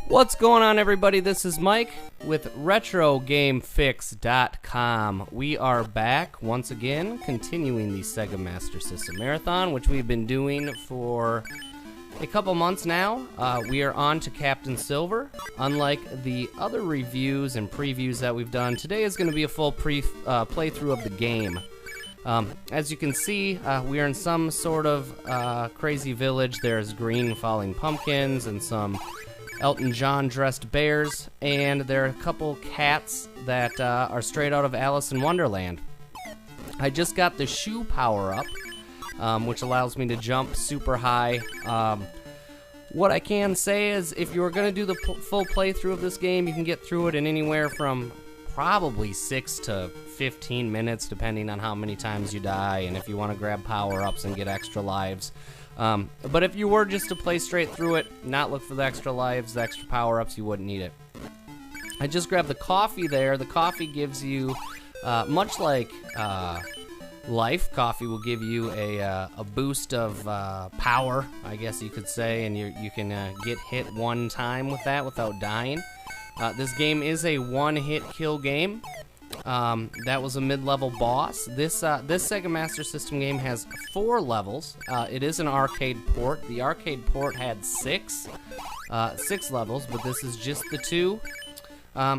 What's going on, everybody? This is Mike with RetroGameFix.com. We are back once again, continuing the Sega Master System Marathon, which we've been doing for a couple months now. We are on to Captain Silver. Unlike the other reviews and previews that we've done, today is going to be a full playthrough of the game. As you can see, we are in some sort of crazy village. There's green falling pumpkins and some Elton John dressed bears, and there are a couple cats that are straight out of Alice in Wonderland. I just got the shoe power up, which allows me to jump super high. What I can say is, if you're going to do the full playthrough of this game, you can get through it in anywhere from probably 6 to 15 minutes, depending on how many times you die and if you want to grab power-ups and get extra lives. But if you were just to play straight through it, not look for the extra lives, the extra power-ups, you wouldn't need it. I just grabbed the coffee there. The coffee gives you, much like life, coffee will give you a boost of power, I guess you could say, and you can get hit one time with that without dying. This game is a one-hit kill game. That was a mid-level boss. This Sega Master System game has 4 levels. It is an arcade port. The arcade port had 6 levels, but this is just the 2.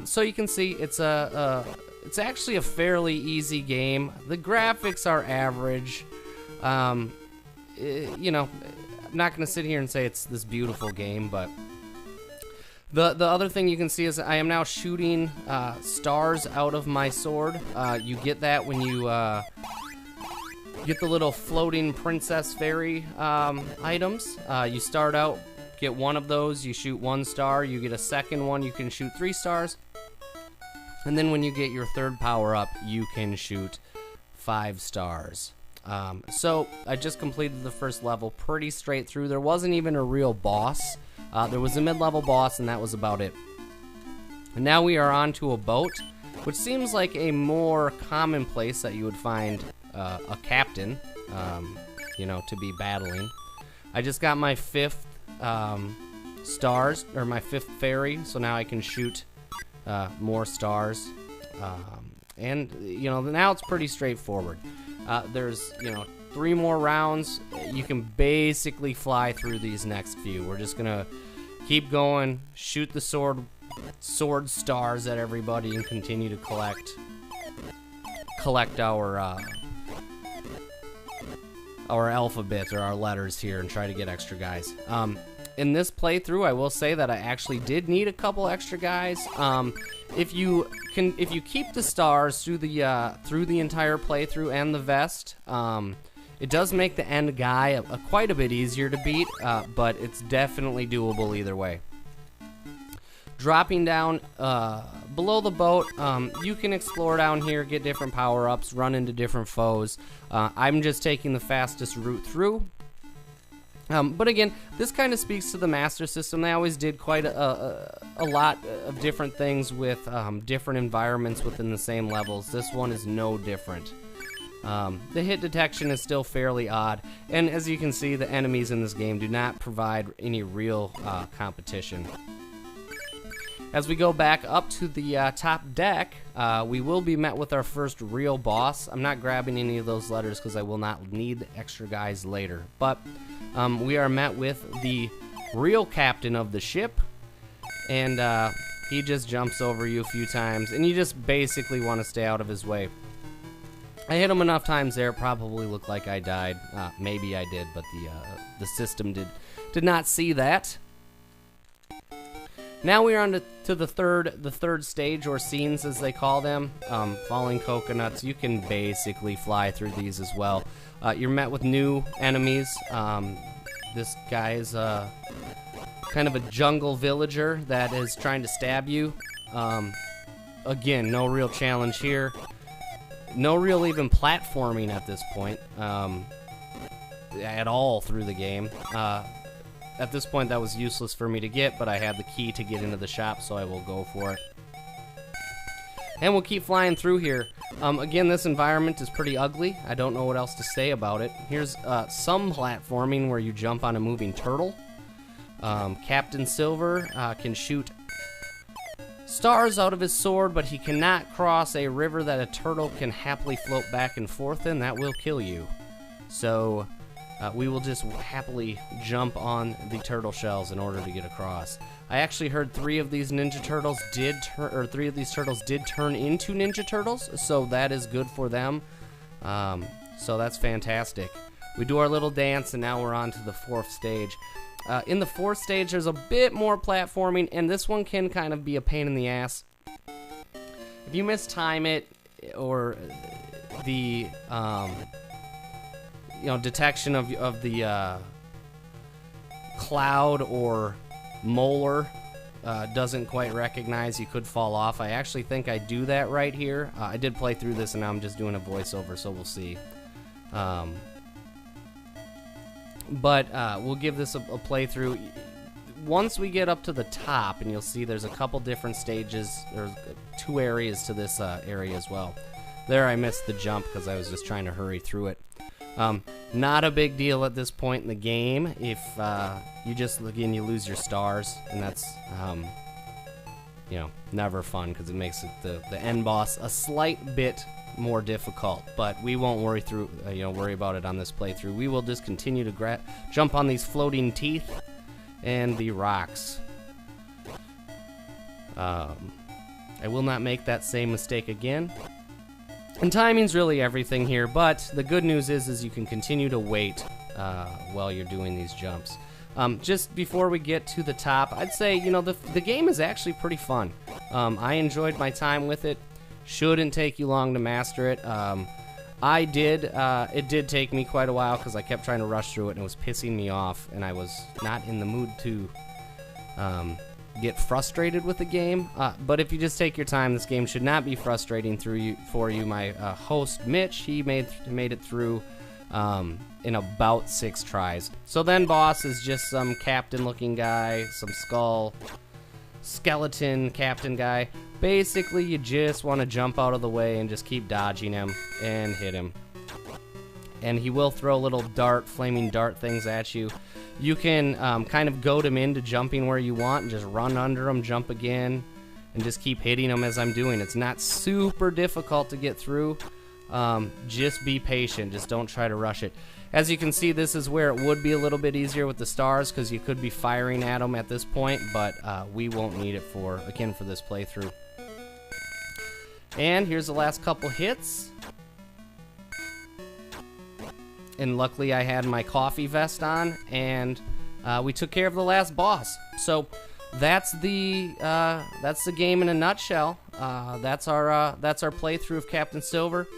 So you can see it's actually a fairly easy game. The graphics are average. You know, I'm not going to sit here and say it's this beautiful game, but the other thing you can see is I am now shooting stars out of my sword. You get that when you get the little floating princess fairy items. You start out, get one of those, you shoot 1 star, you get a second one, you can shoot 3 stars. And then when you get your third power up, you can shoot 5 stars. So I just completed the first level pretty straight through. There wasn't even a real boss. There was a mid-level boss, and that was about it. And now we are on to a boat, which seems like a more common place that you would find a captain, you know, to be battling. I just got my 5th stars, or my 5th fairy, so now I can shoot more stars. And, you know, now it's pretty straightforward. There's, you know, 3 more rounds. You can basically fly through these next few. We're just gonna keep going, shoot the sword stars at everybody, and continue to collect our alphabet or our letters here and try to get extra guys. In this playthrough, I will say that I actually did need a couple extra guys. If you keep the stars through the entire playthrough and the vest, it does make the end guy quite a bit easier to beat, but it's definitely doable either way. Dropping down below the boat, you can explore down here, get different power-ups, run into different foes. I'm just taking the fastest route through. But again, this kind of speaks to the Master System. They always did quite a lot of different things with different environments within the same levels. This one is no different. The hit detection is still fairly odd, and as you can see, the enemies in this game do not provide any real competition. As we go back up to the top deck, we will be met with our first real boss. I'm not grabbing any of those letters because I will not need extra guys later, but we are met with the real captain of the ship, and he just jumps over you a few times, and you just basically want to stay out of his way. I hit him enough times there, it probably looked like I died. Maybe I did, but the system did not see that. Now we are on to the third stage, or scenes as they call them. Falling coconuts. You can basically fly through these as well. You're met with new enemies. This guy is kind of a jungle villager that is trying to stab you. Again, no real challenge here. No real even platforming at this point at all through the game. At this point, that was useless for me to get, but I had the key to get into the shop, so I will go for it. And we'll keep flying through here. Again, this environment is pretty ugly. I don't know what else to say about it. Here's some platforming where you jump on a moving turtle. Captain Silver can shoot stars out of his sword, but he cannot cross a river that a turtle can happily float back and forth in. That will kill you. So we will just happily jump on the turtle shells in order to get across. I actually heard three of these turtles did turn into Ninja Turtles, so that is good for them. So that's fantastic. We do our little dance, and now we're on to the fourth stage. In the fourth stage, there's a bit more platforming, and this one can kind of be a pain in the ass. If you mistime it, or the detection of the cloud or molar doesn't quite recognize, you could fall off. I actually think I do that right here. I did play through this, and now I'm just doing a voiceover, so we'll see. But we'll give this a playthrough. Once we get up to the top, and you'll see there's a couple different stages. There's 2 areas to this area as well. There I missed the jump because I was just trying to hurry through it. Not a big deal at this point in the game. If you just, again, you lose your stars, and that's never fun because it makes it the end boss a slight bit more difficult, but we won't worry about it on this playthrough. We will just continue to jump on these floating teeth and the rocks. I will not make that same mistake again. And timing's really everything here, but the good news is you can continue to wait while you're doing these jumps. Just before we get to the top, I'd say, the game is actually pretty fun. I enjoyed my time with it. Shouldn't take you long to master it. It did take me quite a while because I kept trying to rush through it, and it was pissing me off, and I was not in the mood to get frustrated with the game. But if you just take your time, this game should not be frustrating for you. My host, Mitch, he made it through in about 6 tries. So then boss is just some captain-looking guy, some skeleton captain guy. Basically, you just want to jump out of the way and just keep dodging him and hit him. And he will throw little flaming dart things at you. You can kind of goad him into jumping where you want and just run under him, jump again, and just keep hitting him as I'm doing. It's not super difficult to get through. Just be patient. Just don't try to rush it. As you can see, this is where it would be a little bit easier with the stars because you could be firing at them at this point, but we won't need it for this playthrough. And here's the last couple hits. And luckily I had my coffee vest on, and we took care of the last boss. So that's the game in a nutshell. That's our playthrough of Captain Silver.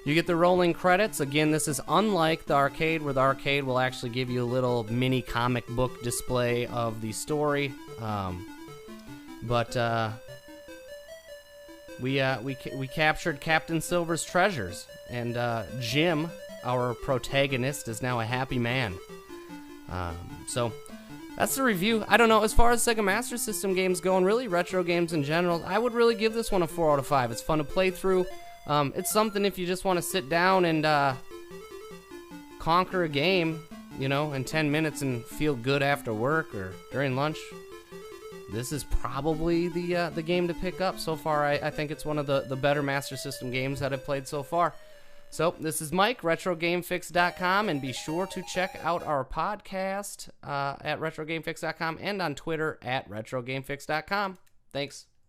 You get the rolling credits. Again, this is unlike the arcade, where the arcade will actually give you a little mini comic book display of the story. We captured Captain Silver's treasures, and Jim, our protagonist, is now a happy man. So that's the review. I don't know, as far as Sega Master System games go, and really retro games in general, I would really give this one a 4 out of 5. It's fun to play through. It's something if you just want to sit down and conquer a game, in 10 minutes and feel good after work or during lunch. This is probably the game to pick up so far. I think it's one of the better Master System games that I've played so far. So this is Mike, RetroGameFix.com, and be sure to check out our podcast at RetroGameFix.com and on Twitter at RetroGameFix.com. Thanks.